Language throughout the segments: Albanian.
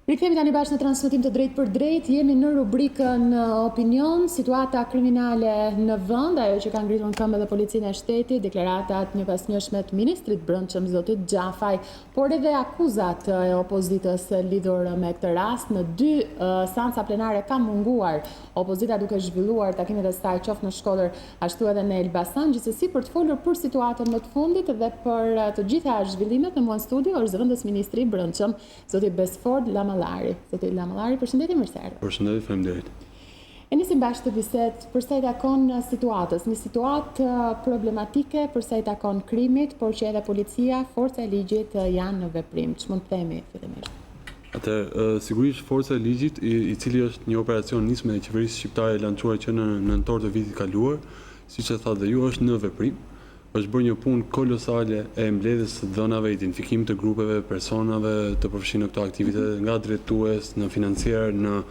Rikthehemi tani bashkë në transmetim të drejtë për drejtë. Jemi në rubrikën opinion, situata kriminale në vend, ajo që ka ngritur në këmbë edhe policinë e shtetit, deklaratat njëpasnjëshme të ministrit brendshëm zotit Xhafaj, por edhe akuzat e opozitës lidhur me këtë rast. Në dy seanca plenare ka munguar opozita duke zhvilluar takimet e saj qoftë në Shkodrë ashtu edhe në Elbasan, gjithsesi për të folur për situatën më të fundit dhe për të gjitha zhvillimet. Në muan studio është Zv.ministri brendshëm zotit Besfort Lamallari. Zoti Lamallari, përshëndetje, mirëserdhje. Përshëndetje, faleminderit. E nisim bashkë të bisedë për sa i takon situatës, një situatë problematike për sa i takon krimit, por që edhe policia, forca e ligjit janë në veprim. Ç'mund të themi fillimisht? Sigurisht forca e ligjit, i cili është një operacion nisme e qeverisë shqiptare e lançuar që në nëntor të vitit kaluar, siç e thatë dhe ju, është në veprim. Është bërë një punë kolosale e mbledhjes së dhënave, identifikimit të grupeve, personave të përfshirë në këto aktivitete, nga drejtues, në financier, në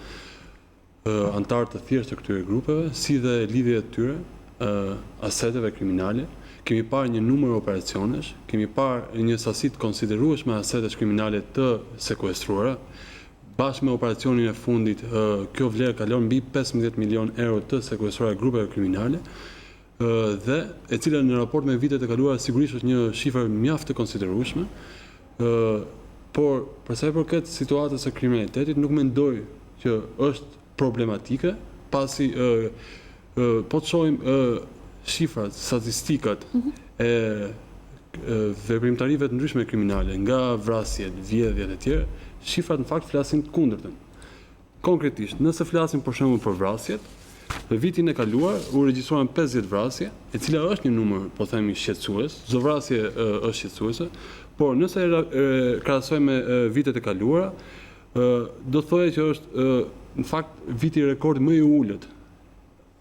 antar të thjeshtë të këtyre grupeve, si dhe lidhje të tyre, aseteve kriminale. Kemi parë një numër operacionesh, kemi parë një sasi të konsiderueshme asetesh kriminale të sekuestruara. Bashkë me operacionin e fundit, kjo vlerë kalon mbi 15 milion euro të sekuestruara grupeve kriminale, dhe e cila në raport me vitet e kaluara sigurisht është një shifër mjaft të konsiderueshme, por për sa i përket situatës së kriminalitetit nuk mendoj që është problematike, pasi po të shohim shifrat, statistikat e veprimtarive të ndryshme kriminale, nga vrasjet, vjedhjet e tjera, shifrat në fakt flasin të kundërtën. Konkretisht, nëse flasim për shembull për vrasjet, në vitin e kaluar u regjistruan 50 vrasje, e cila është një numër, po themi, shqetësues. Çdo vrasje është shqetësuese, por nëse krahasojmë me vitet e kaluara, do thoya që është në fakt viti rekord më i ulët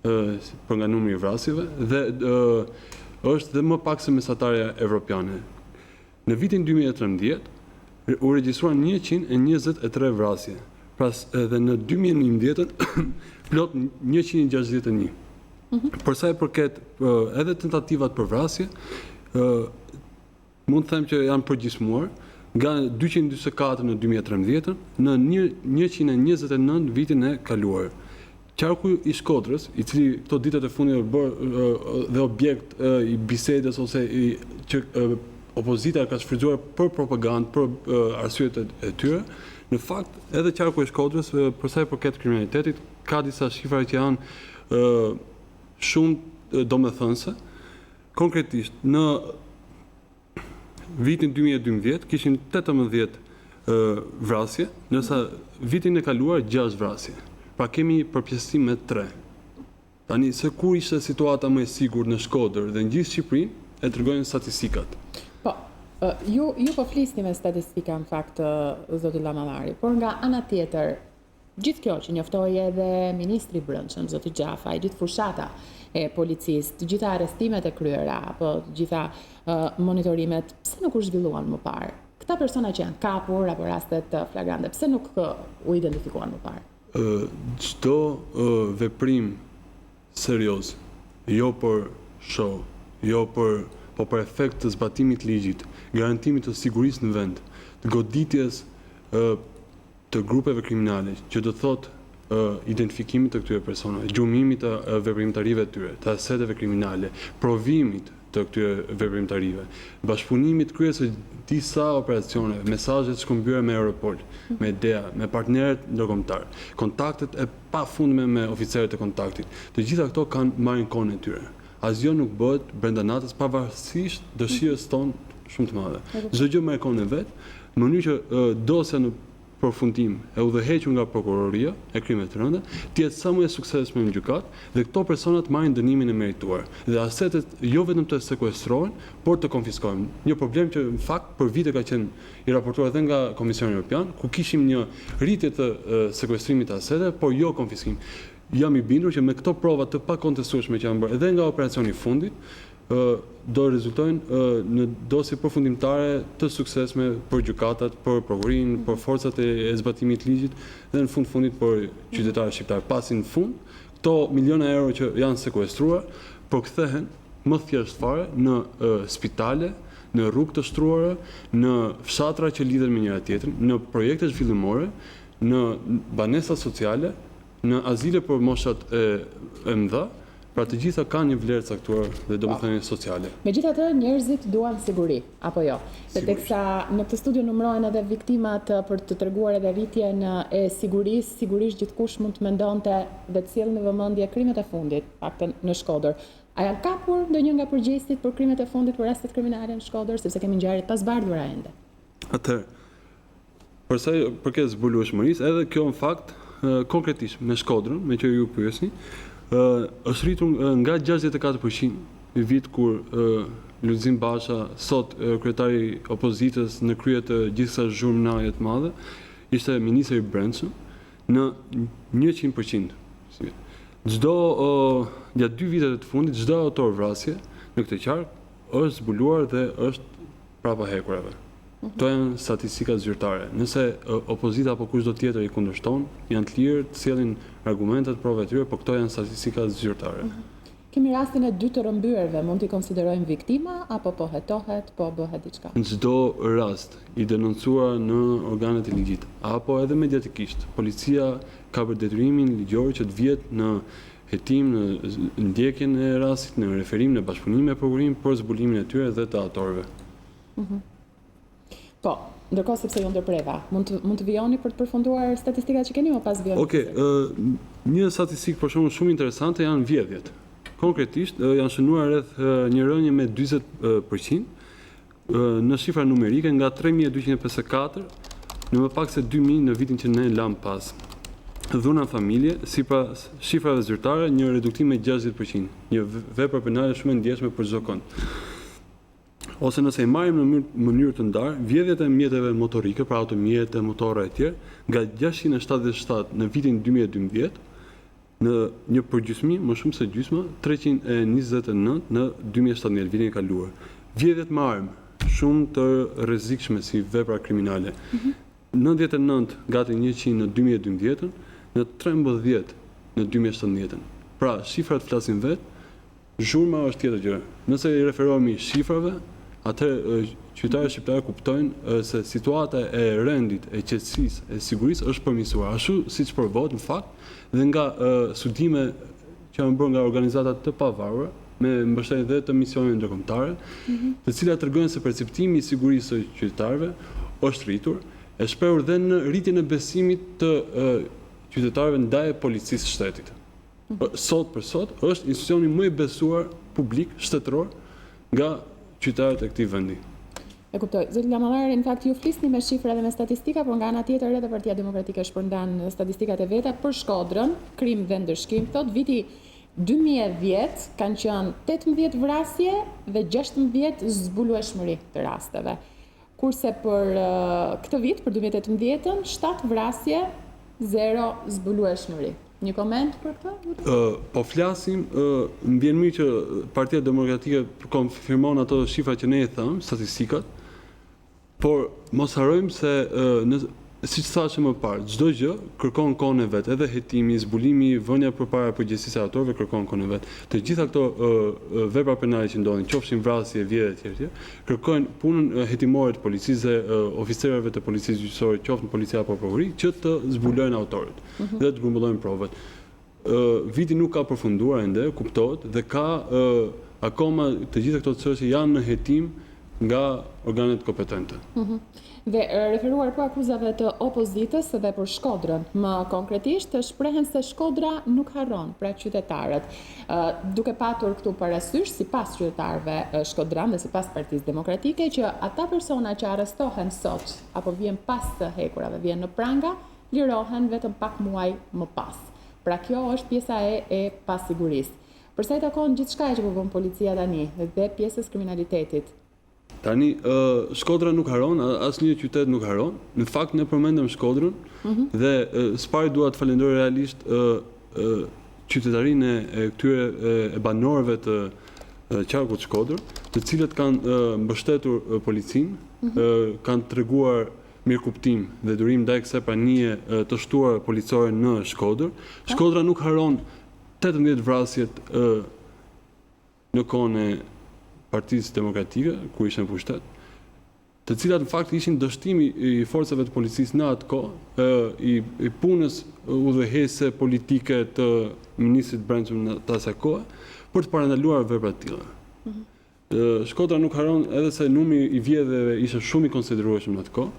për nga numri i vrasjeve dhe është dhe më pak se mesatarja evropiane. Në vitin 2013 u regjistruan 123 vrasje, edhe në 2011 plot 161. Për sa i përket edhe tentativat për vrasje, mund të them që janë përgjysmuar nga 224 në 2013 në 129 vitin e kaluar. Qarku i Shkodrës, i cili këto ditët e fundit është bërë dhe objekt i bisedës ose që opozita ka shfrytëzuar për propagandë, për arsyet e tyre, në fakt edhe qarku i Shkodrës për sa i përket kriminalitetit ka disa shifra që janë shumë domethënëse. Konkretisht, në vitin 2012 kishim 18 vrasje, ndërsa vitin e kaluar 6 vrasje. Pra kemi përpjesësim me 3. Tani, se kur ishte situata më e sigurt në Shkodër dhe në gjithë Shqipërinë, e tregojnë statistikat. Po, ju po flisni me statistika në fakt, zoti Lamallari, por nga ana tjetër, gjithë kjo që njoftoi edhe ministri brendshëm, zoti Xhafaj, gjithë fushata e policisë, të gjitha arrestimet e kryera, apo të gjitha monitorimet, pse nuk u zhvilluan më parë? Këta persona që janë kapur apo rastet flagrante, pse nuk u identifikuan më parë? Çdo veprim serioz, jo për show, jo për efekt të zbatimit ligjit, garantimit të sigurisë në vend, të goditjes të grupeve kriminale, që do thotë identifikimit të këtyre personave, gjumimit të veprimtarive të tyre, të aseteve kriminale, provimit të këtyre veprimtarive, bashkëpunimit kryes së disa operacione, mesazhet shkëmbyer me Europol, me DEA, me partnerët ndërkombëtar, kontaktet e pafundme me oficerët e kontaktit. Të gjitha këto kanë marrën kohën e tyre. Asgjë nuk bëhet brenda natës pavarësisht dëshirës tonë shumë të madhe. Çdo gjë merr kohën e vet, në mënyrë që dosja në përfundim e udhëhequr nga prokuroria e krimeve të rënda, të jetë sa më e suksesshme në gjykatë dhe këto persona të marrin dënimin e merituar. Dhe asetet jo vetëm të sekuestrohen, por të konfiskohen. Një problem që në fakt për vite ka qenë i raportuar edhe nga Komisioni Evropian, ku kishim një rritje të sekuestrimit të aseteve, por jo konfiskim. Jam i bindur që me këto prova të pakontestueshme që janë bërë edhe nga operacioni i fundit, do rezultojnë në dosje përfundimtare të suksesme për gjykatat, për prokurorin, për forcat e zbatimit ligjit dhe në fundit për qytetarët shqiptar. Pasi në fund, këto miliona euro që janë sekuestruar përkthehen më thjesht fare në spitale, në rrugë të shtruara, në fshatra që lidhen me njëra tjetrën, në projekte zhvillimore, në banesa sociale, në azile për moshat e mëdha, pra të gjitha kanë një vlerë caktuar dhe domethënie sociale. Megjithatë, njerëzit duan siguri, apo jo? Se teksa në këtë studio numërohen edhe viktimat për të treguar edhe rritjen e sigurisë, sigurisht gjithkush mund të mendonte dhe të sjellë në vëmendje krimet e fundit, paktën në Shkodër. A janë kapur ndonjë nga përgjegjësit për krimet e fundit për rastet kriminale në Shkodër, sepse kemi ngjarje të pasbardhura ende? Atëherë, për sa i përket zbulueshmërisë, edhe kjo në fakt konkretisht me Shkodrën, me që ju pyesni, është rritur nga 64% në vit kur Lulzim Basha, sot kryetari opozitës në krye të gjithësaj zhurmënaje të madhe, ishte ministri i Brendshëm në 100%. Gjatë 2 viteve të fundit, çdo autor vrasje në këtë qark është zbuluar dhe është prapa hekurave. Këto janë statistikat zyrtare. Nëse opozita apo kushdo tjetër i kundërshton, janë të lirë të sjellin argumentet, provat e tyre, por këto janë statistikat zyrtare. Kemi rastin e 2 të rrëmbyrëve, mund t'i konsiderojmë viktima apo po hetohet, po bëhet diçka? Në çdo rast i denoncuar në organet e ligjit apo edhe mediatikisht, policia ka për detyrimin ligjor që të vjet në hetim, në ndjekjen e rastit, në referim, në bashkëpunim me prokurim për zbulimin e tyre dhe të autorëve. Po, ndërkohë sepse ju ndërpreva, mund të vijoni për të përfunduar statistikat që keni më pas vijoni? Okej, një statistikë për shembull shumë interesante janë vjedhjet. Konkretisht janë shënuar rreth një rënje me 40% në shifra numerike nga 3254 në më pak se 2000 në vitin që ne lam pas. Dhuna familje, sipas shifrave zyrtare, një reduktim me 60%, një vepër penale shumë e ndjeshme për çdo kënd. Ose nëse i marrim në mënyrë të ndarë, vjedhjet e mjeteve motorike, pra automjete, motorra e tjerë, nga 677 në vitin 2012, në një përgjysmë, më shumë se gjysma, 329 në 2017, vitin e kaluar. Vjedhjet me armë, shumë të rrezikshme si vepra kriminale. 99 gati 100 në 2012, në 13 në 2017. Pra, shifrat flasin vetë, zhurma është tjetër gjë. Nëse i referohemi shifrave, atëherë qytetarët shqiptarë kuptojnë se situata e rendit, e qetësisë, e sigurisë është përmirësuar, ashtu siç provohet në fakt dhe nga studime që janë bërë nga organizata të pavarura, me mbështetje dhe të misioneve ndërkombëtare, të cilat tregojnë se perceptimi i sigurisë së qytetarëve është rritur, e shprehur dhe në rritjen e besimit të qytetarëve ndaj policisë së shtetit. Sot për sot është institucioni më i besuar publik shtetëror nga qytetarët e këtij vendi. E kuptoj. Zoti Lamallari, në fakt ju flisni me shifra dhe me statistika, por nga ana tjetër edhe Partia Demokratike shpërndan statistikat e veta për Shkodrën, krim dhe ndërshkim, thot viti 2010 kanë qenë 18 vrasje dhe 16 zbulueshmëri të rasteve. Kurse për këtë vit, për 2018, 7 vrasje, 0 zbulueshmëri. Një koment për këtë? Po flasim, më vjen mirë që Partia Demokratike konfirmon ato shifra që ne i thëmë, statistikat, por mos harrojmë se, siç thashë më parë, çdo gjë kërkon kohën e vet, edhe hetimi, zbulimi, vënia përpara përgjegjësisë e autorëve kërkon kohën e vet. Të gjitha këto vepra penale që ndodhin, qofshin vrasje, vjedhje etj., kërkojnë punën hetimore të policisë dhe oficerëve të policisë gjyqësore, qoftë në policia apo prokurori, që të zbulojnë autorët dhe të grumbullojnë provat. Viti nuk ka përfunduar ende, kuptohet, dhe ka akoma të gjitha këto çështje janë në hetim nga organet kompetente. Dhe referuar për akuzave të opozitës dhe për Shkodrën, më konkretisht shprehen se Shkodra nuk harron, pra qytetarët, duke patur këtu parasysh sipas qytetarëve shkodran dhe sipas Partisë Demokratike që ata persona që arrestohen sot apo vjen pas të hekurave, vjen në pranga, lirohen vetëm pak muaj më pas. Pra kjo është pjesa e pasigurisë. Përsa i takon gjithçka që po bën policia tani dhe pjesës kriminalitetit. Tani, Shkodra nuk haron, asnjë qytet nuk haron. Në fakt, ne përmendëm Shkodrën dhe së pari dua të falenderoj realisht qytetarinë e këtyre e banorëve të qarkut Shkodrën, të cilët kanë mbështetur policinë, kanë treguar mirëkuptim dhe durim ndaj kësaj pranie të shtuar policore në Shkodër. Shkodra nuk haron 18 vrasjet në kohën e Partisë Demokratike, ku ishte në pushtet. të cilat në fakt ishin dështimi i forcave të policisë në atë kohë, i punës udhëheqëse politike të ministrit Brendshëm në asaj kohe, për të parandaluar vepra të tilla. Shkodra nuk haron edhe se numri i vjedhjeve ishte shumë i konsiderueshëm në atë kohë,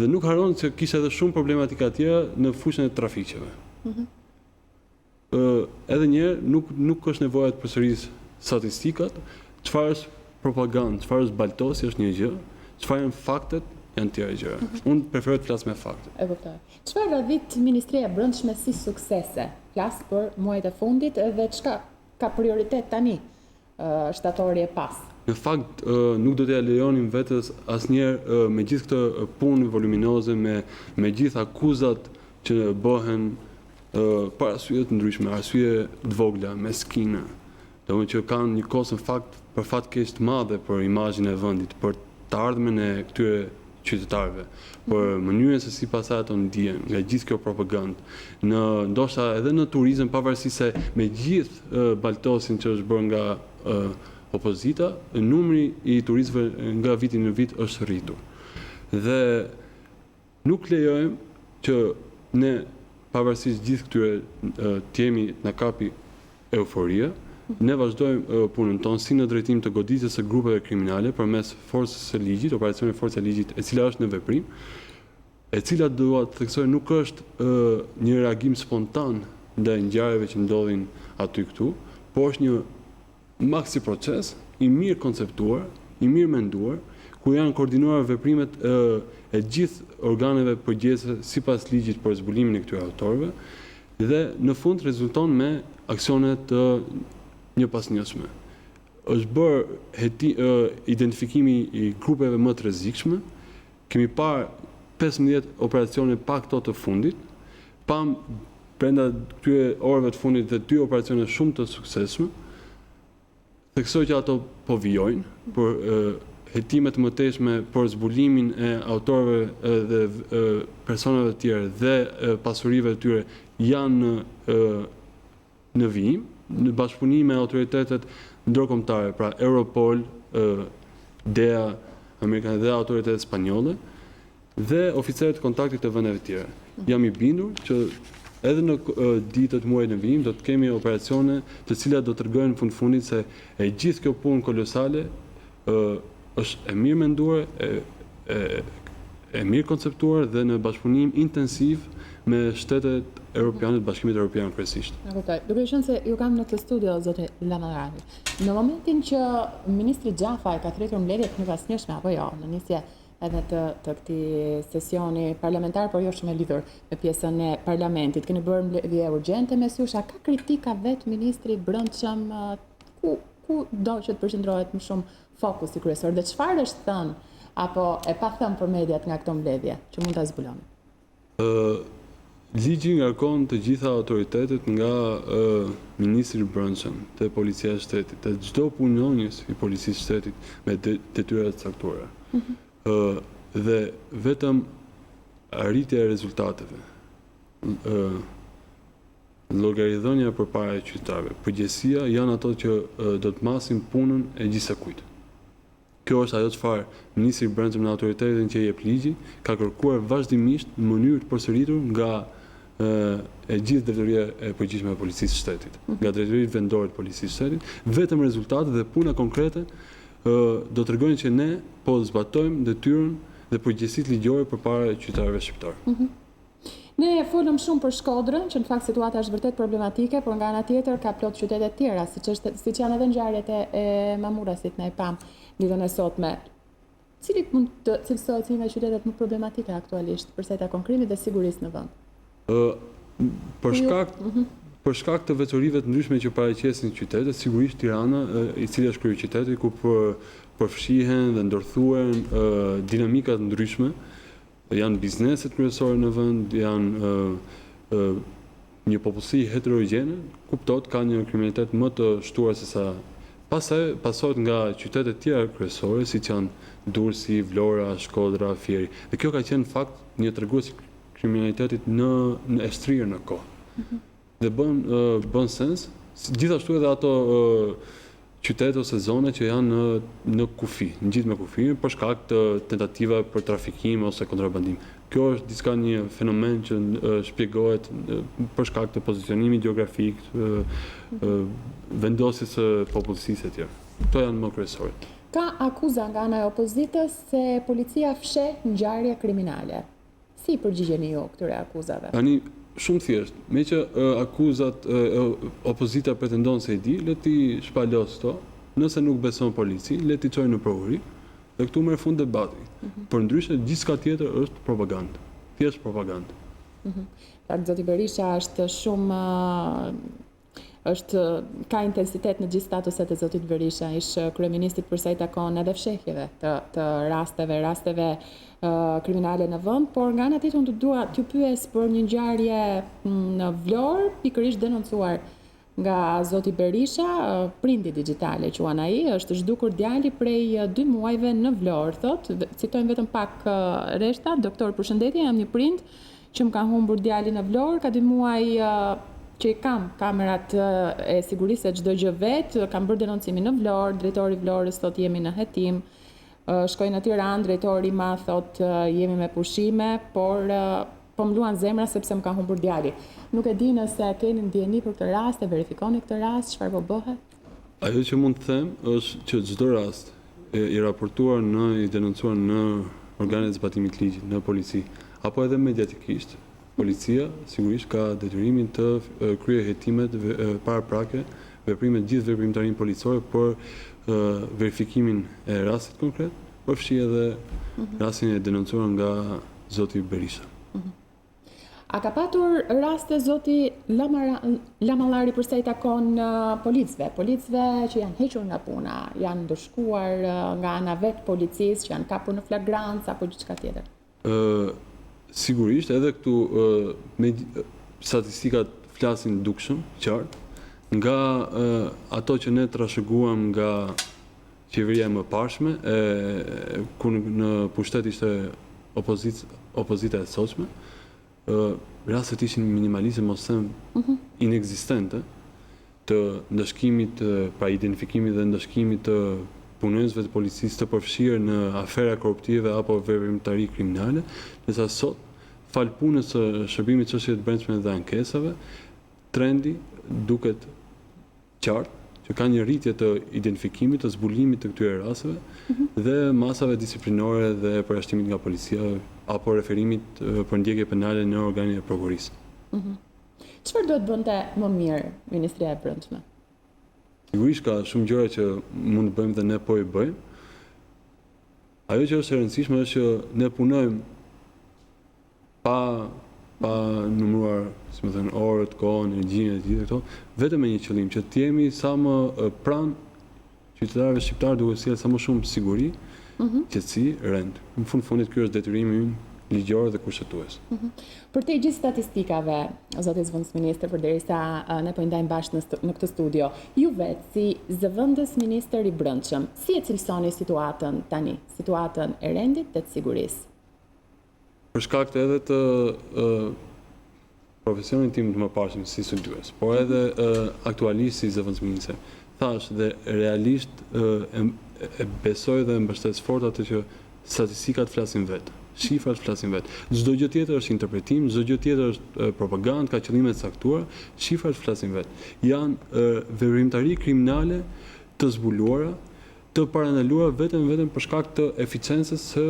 dhe nuk haron se kishte edhe shumë problematika tjera në fushën e trafiqeve. Edhe një herë nuk është nevoja të përsëris statistikat, çfarë është propagandë, çfarë është baltosi është një gjë, çfarë janë faktet janë tjera gjëra. Unë preferoj të flas me fakte. E kuptoj. Çfarë radhit Ministria e Brendshme si suksese? Flas për muajt e fundit dhe çka ka prioritet tani, shtatori e pas? Në fakt, nuk do t'ja lejonim vetes asnjëherë me gjithë këtë punë voluminoze, me gjithë akuzat që bëhen për arsye të ndryshme, arsye të vogla, meskine, domethënë që kanë një kostë në fakt për fatkeq të madhe për imazhin e vendit, për të ardhmen e këtyre qytetarëve, për mënyrën se si pastaj ato ndihen nga gjithë kjo propagandë, ndoshta edhe në turizëm, pavarësisht se me gjithë baltosin që është bërë nga Opozita, numri i turistëve nga viti në vit është rritur. Dhe nuk lejojmë që ne, pavarësisht gjithë këtyre temi na kapi euforia, ne vazhdojmë punën tonë si në drejtim të goditjes së grupeve kriminale përmes forcës së ligjit, operacionin Forca Ligjit, e cila është në veprim, e cila dua të theksoj nuk është një reagim spontan ndaj ngjarjeve që ndodhin aty këtu, por është një maksi proces i mirë konceptuar, i mirë menduar, ku janë koordinuar veprimet e gjithë organeve përgjegjëse sipas ligjit për zbulimin e këtyre autorëve, dhe në fund rezulton me aksione të njëpasnjëshme. Është bërë identifikimi i grupeve më të rrezikshme. Kemi parë 15 operacione pa këto të fundit, pam brenda këtyre orëve të fundit dhe 2 operacione shumë të suksesshme. Theksoj që ato po vijojnë për hetimet të mëtejshme për zbulimin e autorëve dhe personave të tjerë dhe pasurive të tyre janë në vijim, në bashkëpunim me autoritetet ndërkombëtare, pra Europol, DEA amerikane dhe autoritetet spanjolle dhe oficerët të kontaktit të vendeve të tjera. Jam i bindur që edhe në ditët muajit në vijim do të kemi operacione të cilat do të tregojnë në fundit se e gjithë kjo punë kolosale është e mirë menduar, e mirë konceptuar dhe në bashkëpunim intensiv me shtetet europiane, të Bashkimit Evropian kryesisht. Duke qenë se ju kam në këtë studio, zotë Lamallari, në momentin që ministri Xhafa e ka thritur mbledhjet në pasnjëshme apo jo, në nisje edhe të këtij sesioni parlamentar, por jo shumë e lidhur me pjesën e parlamentit, keni bërë mbledhje urgjente mes jush, a ka kritika vetë ministri Brendshëm, ku do që të përqendrohet më shumë fokusi kryesor, dhe çfarë është thënë apo e pa thënë për mediat nga këto mbledhje që mund ta zbuloni? Ligji ngarkon të gjitha autoritetet nga ministri Brendshëm, te policia e shtetit, te çdo punonjës i policisë shtetit me detyra të caktuara. Dhe vetëm arritja e rezultateve, llogaridhënia përpara qytetarëve, përgjegjësia janë ato që do të masin punën e gjithësakujt. Kjo është ajo çfarë ministri Brendshëm në autoritetin që jep ligji ka kërkuar vazhdimisht në mënyrë të përsëritur nga e gjithë drejtoria e përgjithshme e policisë së shtetit, nga drejtoritë vendore të policisë së shtetit, vetëm rezultatet dhe puna konkrete do të tregojnë që ne po zbatojmë detyrën dhe përgjegjësitë ligjore përpara qytetarëve shqiptar. Ne folëm shumë për Shkodrën, që në fakt situata është vërtet problematike, por nga ana tjetër ka plot qytete të tjera, siç janë edhe ngjarjet e Mamurasit në Epam, ditën e sotme. Cili mund të cilësohet si nga qytetet më problematike aktualisht për sa i takon krimit dhe sigurisë në vend? Për shkak të veçorive të ndryshme që paraqesin qytetet, sigurisht Tirana, i cili është kryeqyteti ku përfshihen dhe ndërthuhen dinamika të ndryshme, janë bizneset kryesore në vend, janë një popullsi heterogjene, kuptohet ka një kriminalitet më të shtuar se sa pasohet nga qytetet tjera kryesore, siç janë Durrësi, Vlora, Shkodra, Fieri. Dhe kjo ka qenë fakt një tregues i kriminalitetit në eshtrirë në kohë. Dhe bën sens, gjithashtu edhe ato qytet ose zone që janë në kufi, në gjithë me kufi, për shkak të tentativa për trafikim ose kontrabandim. Kjo është diçka një fenomen që shpjegohet për shkak të pozicionimit gjeografik, vendosjes së popullsisë e tjerë. Këto janë më kryesorët. Ka akuza nga ana e opozitës se policia fsheh ngjarje kriminale. Si përgjigjeni ju këtyre akuzave? Tani shumë thjesht, me që akuzat opozita pretendon se i di, le ti shpalos to, nëse nuk beson polici, le ti çojë në prokurori, dhe këtu merr fund debati. Përndryshe gjithçka tjetër është propagandë. Thjesht propagandë. Zoti Berisha është shumë ka intensitet në gjithë statuset e zotit Berisha, ish kryeministit për sa i takon edhe fshehjeve të rasteve kriminale në vend, por nga ana tjetër unë dua t'ju pyes për një ngjarje në Vlorë, pikërisht denoncuar nga zoti Berisha, prindi digjitale quan ai, është zhdukur djali prej 2 muajve në Vlorë, thotë, citojmë vetëm pak rreshta, doktor, përshëndetje, jam një prind që më ka humbur djali në Vlorë, ka 2 muaj që i kam kamerat e sigurisë e çdo gjë vet, kam bërë denoncimin në Vlorë, drejtori i Vlorës thotë jemi në hetim, shkoj në Tiranë, drejtori ma thotë jemi me pushime, por po më luan zemra sepse më ka humbur djali. Nuk e di nëse keni ndjeni për këtë rast, e verifikoni këtë rast, çfarë po bëhet? Ajo që mund të them është që çdo rast i raportuar i denoncuar në organet e zbatimit ligjit, në polici, apo edhe mediatikisht, policia sigurisht ka detyrimin të kryejë hetimet paraprake, gjithë veprimtarinë policore për verifikimin e rastit konkret, përfshi edhe rastin e denoncuar nga zoti Berisha. A ka patur raste zoti Lamallari për sa i takon policëve që janë hequr nga puna, janë ndëshkuar nga ana vetë policisë, që janë kapur në flagrancë apo diçka tjetër? Sigurisht, edhe këtu statistikat flasin dukshëm, qartë, nga ato që ne trashëguam nga qeveria më parshme, ku në pushtet ishte opozita e sotshme, rastet ishin minimaliste, mos them inekzistente, të ndëshkimit, pra identifikimit dhe ndëshkimit të punonjësve të policisë të përfshirë në afera korruptive apo veprimtari kriminale, ndërsa sot, fal punës së shërbimit çështjeve të brendshme dhe ankesave, trendi duket qartë që ka një rritje të identifikimit, të zbulimit të këtyre rasteve dhe masave disiplinore dhe përjashtimit nga policia apo referimit për ndjekje penale në organin e prokurisë. Çfarë duhet bënte më mirë Ministria e Brendshme? Sigurisht ka shumë gjëra që mund të bëjmë dhe ne po i bëjmë. Ajo që është e rëndësishme është që ne punojmë pa numëruar, si më thënë, orët, kohën, energjinë e gjithë këto, vetëm me një qëllim, që të jemi sa më pranë qytetarëve shqiptarë duke sjellë sa më shumë siguri, qetësi, rend. Në fundit ky është detyrimi ynë ligjor dhe kushtetues. Për te gjithë statistikave, zoti Zv.ministri, përderisa ne po i ndajmë bashkë në këtë studio, ju vetë si Zëvendës-ministër i Brendshëm, si e cilësoni situatën tani, situatën e rendit dhe të sigurisë? Për shkak të edhe të profesionin tim të më parshëm si studiues, por edhe aktualisht si zëvendësministër. Thash dhe realisht e besoj dhe mbështet fort atë që statistikat flasin vetë, shifrat flasin vetë. Çdo gjë tjetër është interpretim, çdo gjë tjetër është propagandë, ka qëllime të caktuara, shifrat flasin vetë. Janë veprimtari kriminale të zbuluara, të parandaluara vetëm për shkak të eficiencës së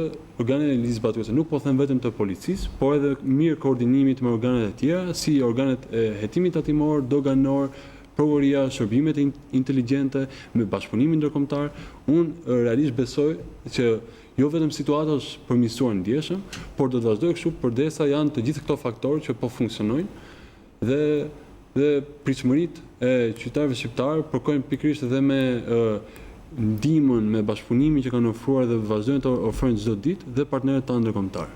organeve e ligjit zbatuese. Nuk po them vetëm të policisë, por edhe mirë koordinimit me organet e tjera, si organet e hetimit tatimor, doganor, prokuroria, shërbimet inteligjente, me bashkëpunimin ndërkombëtar. Unë realisht besoj që jo vetëm situata është përmirësuar ndjeshëm, por do të vazhdojë kështu përdesa janë të gjithë këto faktorë që po funksionojnë dhe pritshmëritë e qytetarëve shqiptarë përkojnë pikërisht edhe me ndihmën, me bashkëpunimin që kanë ofruar dhe vazhdojnë të ofrojnë çdo ditë dhe partnerët tanë ndërkombëtar.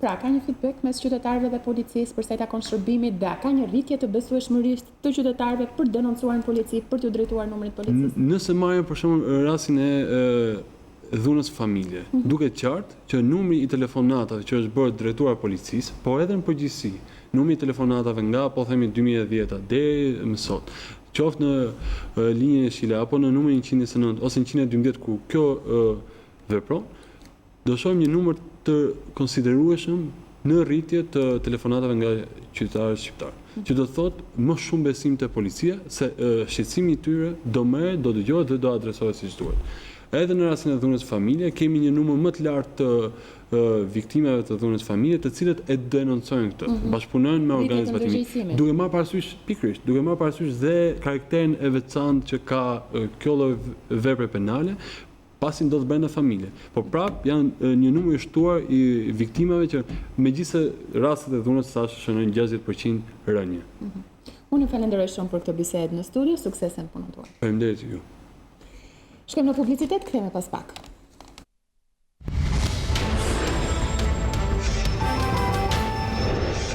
Pra, ka një feedback mes qytetarëve dhe policisë për sa i takon shërbimit dhe ka një rritje të besueshmërisë të qytetarëve për denoncuar në polici, për t'u drejtuar numrit policisë. Nëse marrim për shembull rastin e dhunës familje, duket qartë që numri i telefonatave që është bërë drejtuar policisë, por edhe në përgjithësi, numri i telefonatave nga po themi 2010 deri më sot, qoftë në linjën e Shile apo në numrin 129 ose 112 ku kjo vepron, do shohim një numër të konsiderueshëm në rritje të telefonatave nga qytetarët shqiptarë. Që do të thotë më shumë besim te policia se shqetësimi i tyre do merret, do dëgjohet dhe do adresohet siç duhet. Edhe në rastin e dhunës familje kemi një numër më të lartë të viktimave të dhunës familje, të cilët e denoncojnë këtë, bashkëpunojnë me organet zbatimi. Duke marrë parasysh dhe karakterin e veçantë që ka kjo lloj vepre penale, pasi ndodh brenda familje. Por prap janë një numër i shtuar i viktimave që megjithëse rastet e dhunës shënojnë 60% rënje. Unë ju falenderoj shumë për këtë bisedë në studio, suksese në punën tuaj. Faleminderit ju. Shkojmë në publicitet, kthehemi pas pak.